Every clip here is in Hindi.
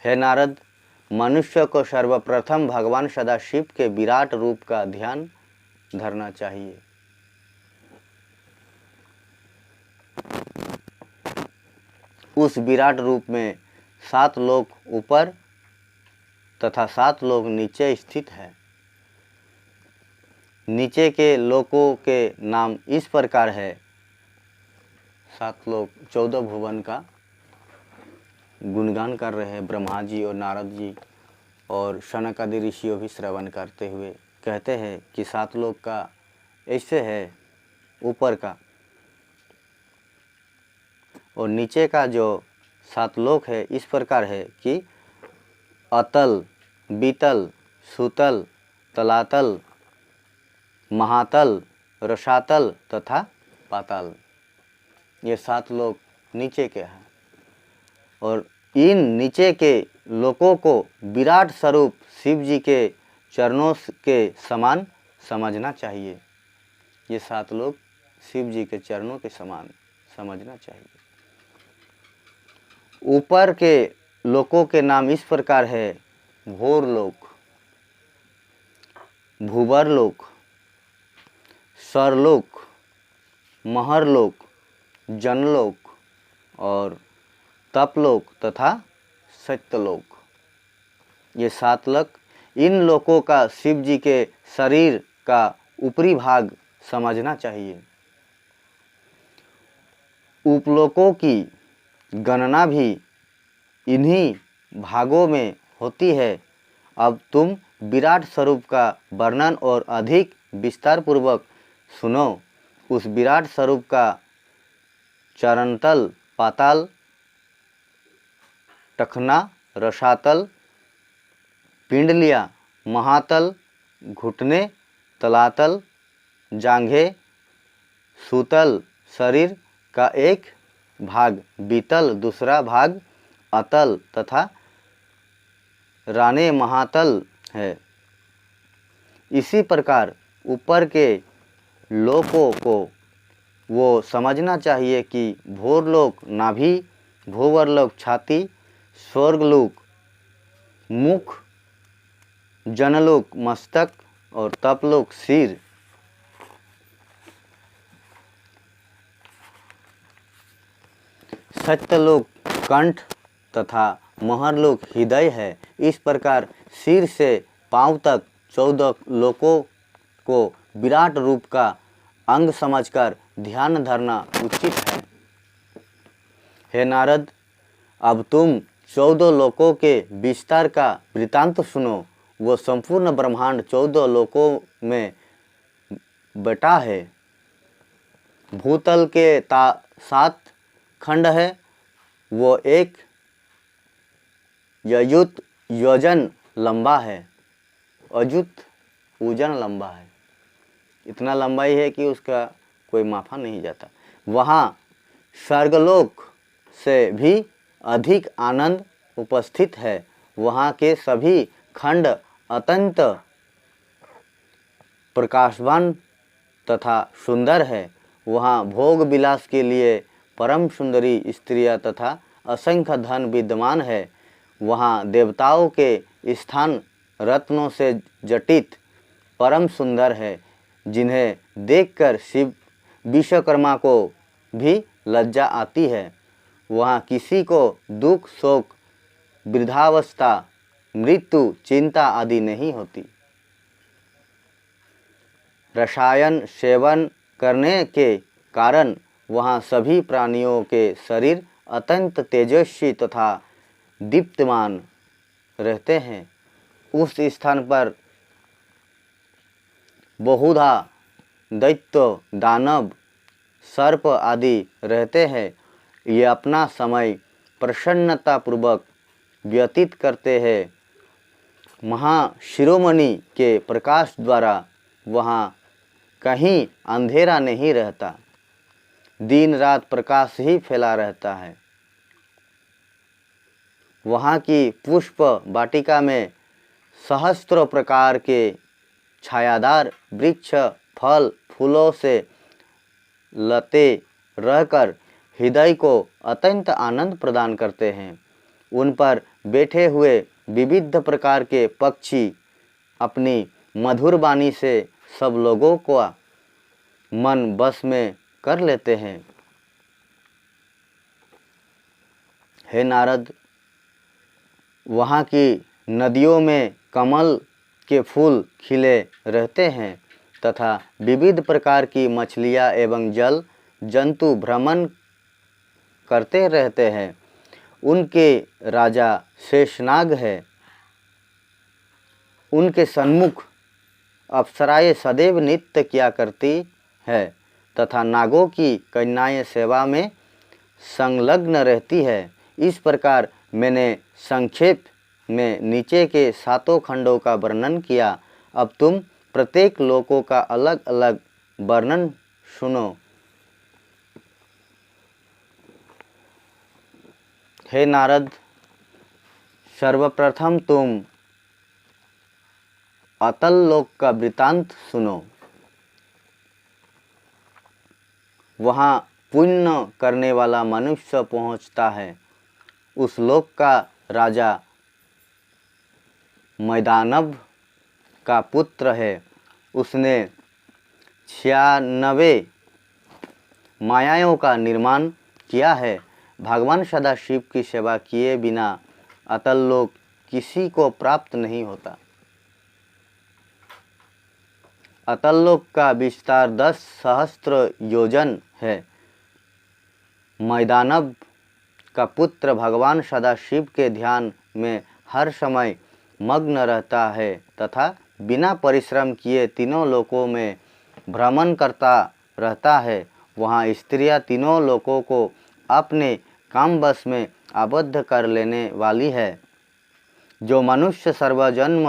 हे नारद, मनुष्य को सर्वप्रथम भगवान सदाशिव के विराट रूप का ध्यान धरना चाहिए। उस विराट रूप में 7 लोक ऊपर तथा 7 लोक नीचे स्थित है। नीचे के लोकों के नाम इस प्रकार है। 7 लोक 14 भुवन का गुणगान कर रहे हैं ब्रह्मा जी और नारद जी, और शनक आदि ऋषियों भी श्रवण करते हुए कहते हैं कि 7 लोक का ऐसे है ऊपर का, और नीचे का जो 7 लोक है इस प्रकार है कि अतल, बीतल, सुतल, तलातल, महातल, रसातल तथा पाताल। ये 7 लोक नीचे के हैं, और इन नीचे के लोकों को विराट स्वरूप शिव जी के चरणों के समान समझना चाहिए। ये 7 लोक शिव जी के चरणों के समान समझना चाहिए। ऊपर के लोकों के नाम इस प्रकार है। भोरलोक, भूवरलोक, सरलोक, महरलोक, जनलोक और तपलोक तथा सत्यलोक। ये 7 लोक, इन लोकों का शिव जी के शरीर का ऊपरी भाग समझना चाहिए। उपलोकों की गणना भी इन्हीं भागों में होती है। अब तुम विराट स्वरूप का वर्णन और अधिक विस्तार पूर्वक सुनो। उस विराट स्वरूप का चरणतल, पाताल, टखना, रसातल, पिंडलिया, महातल, घुटने, तलातल, जांघें, सूतल शरीर का एक भाग, बीतल दूसरा भाग, अतल तथा राने महातल है। इसी प्रकार ऊपर के लोकों को वो समझना चाहिए कि भोरलोक नाभि, भूवरलोक छाती, स्वर्गलोक मुख, जनलोक मस्तक और तपलोक सिर। सत्यलोक कंठ तथा महरलोक हृदय है। इस प्रकार सिर से पांव तक 14 लोकों को विराट रूप का अंग समझकर ध्यान धरना उचित है। हे नारद, अब तुम 14 लोकों के विस्तार का वृतांत सुनो। वो संपूर्ण ब्रह्मांड 14 लोकों में बटा है। भूतल के 7 खंड है। वो 1 ययुत योजन लंबा है। अयुत ओजन लंबा है। इतना लंबाई है कि उसका कोई मापा नहीं जाता। वहाँ स्वर्गलोक से भी अधिक आनंद उपस्थित है। वहाँ के सभी खंड अत्यंत प्रकाशवान तथा सुंदर है। वहाँ भोग विलास के लिए परम सुंदरी स्त्रियां तथा असंख्य धन विद्यमान है। वहाँ देवताओं के स्थान रत्नों से जटित परम सुंदर है, जिन्हें देखकर शिव विश्वकर्मा को भी लज्जा आती है। वहाँ किसी को दुख, शोक, वृद्धावस्था, मृत्यु, चिंता आदि नहीं होती। रसायन सेवन करने के कारण वहाँ सभी प्राणियों के शरीर अत्यंत तेजस्वी तथा दीप्तमान रहते हैं। उस स्थान पर बहुधा दैत्य, दानव, सर्प आदि रहते हैं। ये अपना समय प्रसन्नतापूर्वक व्यतीत करते हैं। महाशिरोमणि के प्रकाश द्वारा वहाँ कहीं अंधेरा नहीं रहता। दिन रात प्रकाश ही फैला रहता है। वहाँ की पुष्प वाटिका में सहस्त्रों प्रकार के छायादार वृक्ष फल फूलों से लते रहकर हृदय को अत्यंत आनंद प्रदान करते हैं। उन पर बैठे हुए विविध प्रकार के पक्षी अपनी मधुर वाणी से सब लोगों को मन बस में कर लेते हैं। हे नारद, वहाँ की नदियों में कमल के फूल खिले रहते हैं तथा विविध प्रकार की मछलियाँ एवं जल जंतु भ्रमण करते रहते हैं। उनके राजा शेषनाग है। उनके सन्मुख अप्सराएं सदैव नृत्य किया करती है तथा नागों की कन्याएं सेवा में संलग्न रहती है। इस प्रकार मैंने संक्षेप में नीचे के 7 खंडों का वर्णन किया। अब तुम प्रत्येक लोकों का अलग अलग वर्णन सुनो। हे नारद, सर्वप्रथम तुम अतल लोक का वृतांत सुनो। वहाँ पुण्य करने वाला मनुष्य पहुँचता है। उस लोक का राजा मैदानव का पुत्र है। उसने 96 मायाओं का निर्माण किया है। भगवान सदाशिव की सेवा किए बिना अतल लोक किसी को प्राप्त नहीं होता। अतल लोक का विस्तार 10 सहस्त्र योजन है। मैदानव का पुत्र भगवान सदाशिव के ध्यान में हर समय मग्न रहता है तथा बिना परिश्रम किए तीनों लोकों में भ्रमण करता रहता है। वहाँ स्त्रियां तीनों लोकों को अपने काम बस में आबद्ध कर लेने वाली है। जो मनुष्य सर्वजन्म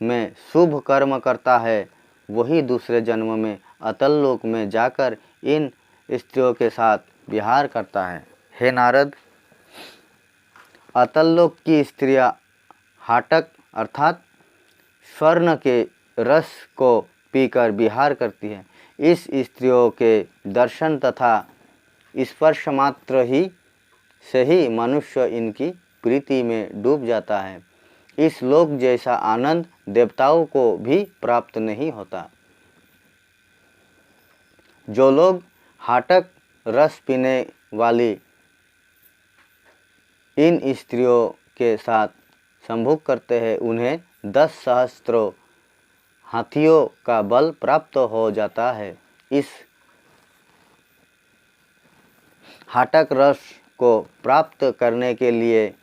में शुभ कर्म करता है वही दूसरे जन्म में अतल लोक में जाकर इन स्त्रियों के साथ विहार करता है। हे नारद, अतल लोक की स्त्रियां हाटक अर्थात स्वर्ण के रस को पीकर विहार करती हैं। इस स्त्रियों के दर्शन तथा स्पर्श मात्र ही से ही मनुष्य इनकी प्रीति में डूब जाता है। इस लोक जैसा आनंद देवताओं को भी प्राप्त नहीं होता। जो लोग हाटक रस पीने वाली इन स्त्रियों के साथ संभोग करते हैं उन्हें 10 सहस्त्रों हाथियों का बल प्राप्त हो जाता है। इस हाटक रस को प्राप्त करने के लिए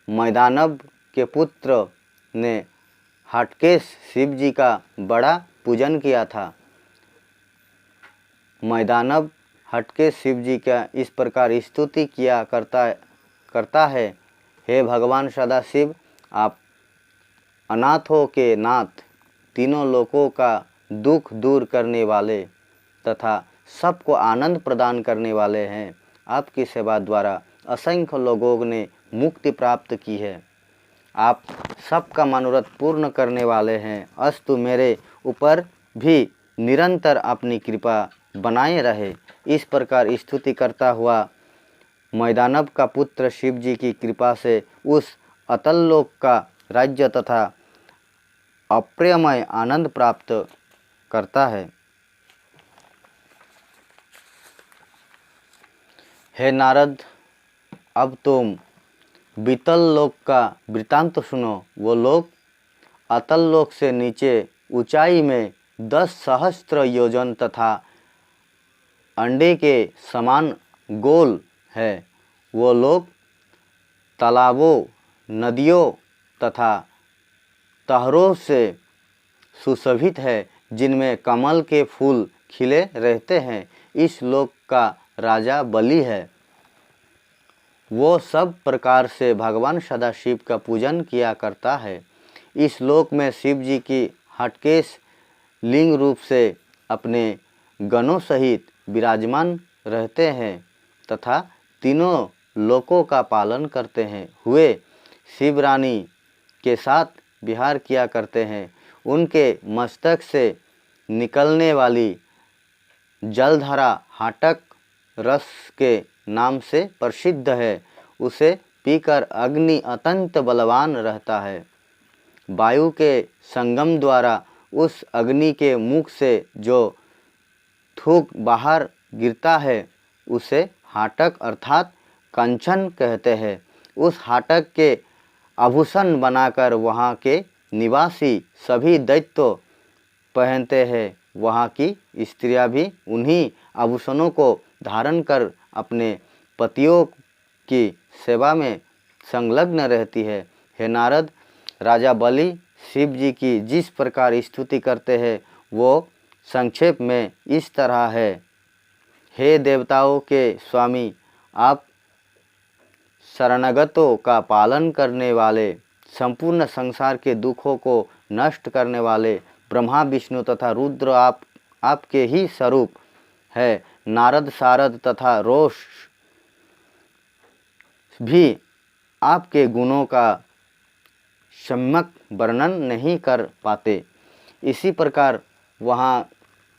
मैदानव के पुत्र ने हटकेश शिव जी का बड़ा पूजन किया था। मैदानव हटकेश शिव जी का इस प्रकार स्तुति किया करता है। हे भगवान सदाशिव, आप अनाथों के नाथ, तीनों लोकों का दुख दूर करने वाले तथा सबको आनंद प्रदान करने वाले हैं। आपकी सेवा द्वारा असंख्य लोगों ने मुक्ति प्राप्त की है। आप सबका मनोरथ पूर्ण करने वाले हैं। अस्तु मेरे ऊपर भी निरंतर अपनी कृपा बनाए रहे। इस प्रकार स्तुति करता हुआ मैदानव का पुत्र शिव जी की कृपा से उस अतल लोक का राज्य तथा अप्रियमय आनंद प्राप्त करता है। हे नारद, अब तुम बीतल लोक का वृतांत सुनो। वो लोग अतल लोक से नीचे ऊंचाई में 10 सहस्त्र योजन तथा अंडे के समान गोल है। वो लोग तालाबों, नदियों तथा तहरों से सुशोभित है जिनमें कमल के फूल खिले रहते हैं। इस लोक का राजा बलि है। वो सब प्रकार से भगवान सदाशिव का पूजन किया करता है। इस लोक में शिव जी की हटकेश लिंग रूप से अपने गणों सहित विराजमान रहते हैं तथा तीनों लोकों का पालन करते हैं हुए शिव रानी के साथ विहार किया करते हैं। उनके मस्तक से निकलने वाली जलधारा हाटक रस के नाम से प्रसिद्ध है। उसे पीकर अग्नि अत्यंत बलवान रहता है। वायु के संगम द्वारा उस अग्नि के मुख से जो थूक बाहर गिरता है उसे हाटक अर्थात कंचन कहते हैं। उस हाटक के आभूषण बनाकर वहाँ के निवासी सभी दैत्य पहनते हैं। वहाँ की स्त्रियां भी उन्हीं आभूषणों को धारण कर अपने पतियों की सेवा में संलग्न रहती है। हे नारद, राजा बलि शिव जी की जिस प्रकार स्तुति करते हैं वो संक्षेप में इस तरह है। हे देवताओं के स्वामी, आप शरणागतों का पालन करने वाले, संपूर्ण संसार के दुखों को नष्ट करने वाले ब्रह्मा विष्णु तथा रुद्र आपके ही स्वरूप है। नारद सारद तथा रोष भी आपके गुणों का सम्यक वर्णन नहीं कर पाते। इसी प्रकार वहाँ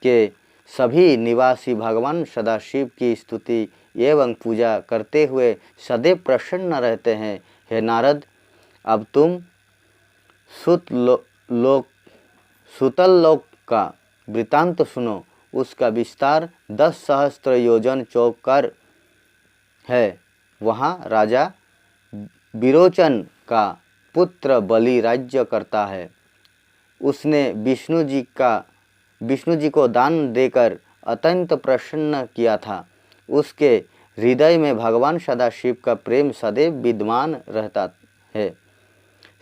के सभी निवासी भगवान सदाशिव की स्तुति एवं पूजा करते हुए सदैव प्रसन्न रहते हैं। हे नारद, अब तुम सुतल लोक का वृतांत सुनो। उसका विस्तार 10 सहस्त्र योजन चौकर है। वहाँ राजा विरोचन का पुत्र बलि राज्य करता है। उसने विष्णु जी को दान देकर अत्यंत प्रसन्न किया था। उसके हृदय में भगवान सदाशिव का प्रेम सदैव विद्यमान रहता है।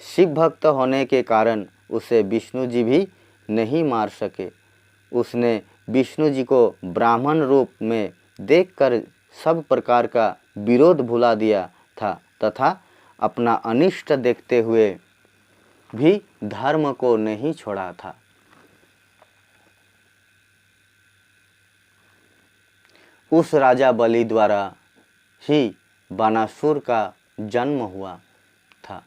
शिव भक्त होने के कारण उसे विष्णु जी भी नहीं मार सके। उसने विष्णु जी को ब्राह्मण रूप में देखकर सब प्रकार का विरोध भुला दिया था तथा अपना अनिष्ट देखते हुए भी धर्म को नहीं छोड़ा था। उस राजा बलि द्वारा ही बानासुर का जन्म हुआ था।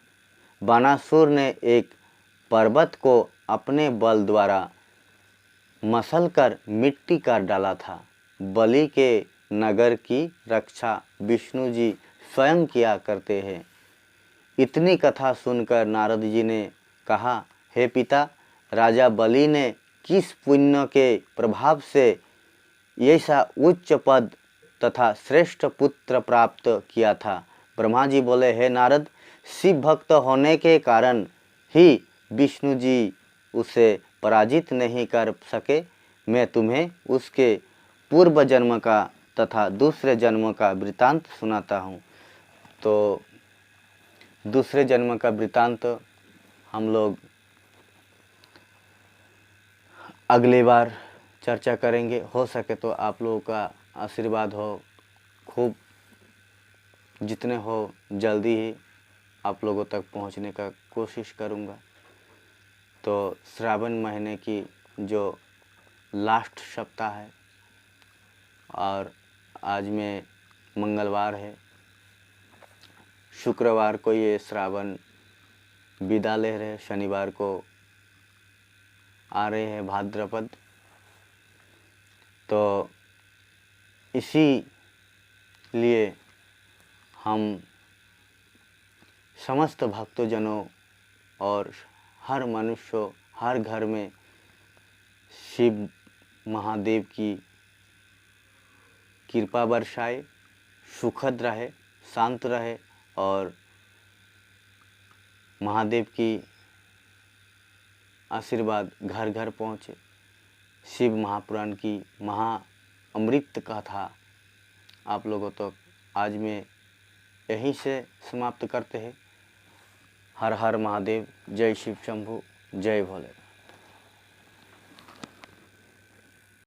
बानासुर ने एक पर्वत को अपने बल द्वारा मसलकर मिट्टी कर डाला था। बलि के नगर की रक्षा विष्णु जी स्वयं किया करते हैं। इतनी कथा सुनकर नारद जी ने कहा, हे पिता, राजा बलि ने किस पुण्य के प्रभाव से ऐसा उच्च पद तथा श्रेष्ठ पुत्र प्राप्त किया था। ब्रह्मा जी बोले, हे नारद, शिव भक्त होने के कारण ही विष्णु जी उसे पराजित नहीं कर सके। मैं तुम्हें उसके पूर्व जन्म का तथा दूसरे जन्म का वृतांत सुनाता हूँ। तो दूसरे जन्म का वृतांत हम लोग अगली बार चर्चा करेंगे। हो सके तो आप लोगों का आशीर्वाद हो, खूब जितने हो जल्दी ही आप लोगों तक पहुंचने का कोशिश करूंगा। तो श्रावण महीने की जो लास्ट सप्ताह है और आज में मंगलवार है, शुक्रवार को ये श्रावण विदा ले रहे, शनिवार को आ रहे हैं भाद्रपद। तो इसी लिए हम समस्त भक्तजनों और हर मनुष्य, हर घर में शिव महादेव की कृपा बरसाए, सुखद रहे, शांत रहे और महादेव की आशीर्वाद घर घर पहुँचे। शिव महापुराण की महा अमृत कथा आप लोगों तक आज में यहीं से समाप्त करते हैं। हर हर महादेव। जय शिव शंभु, जय भोले।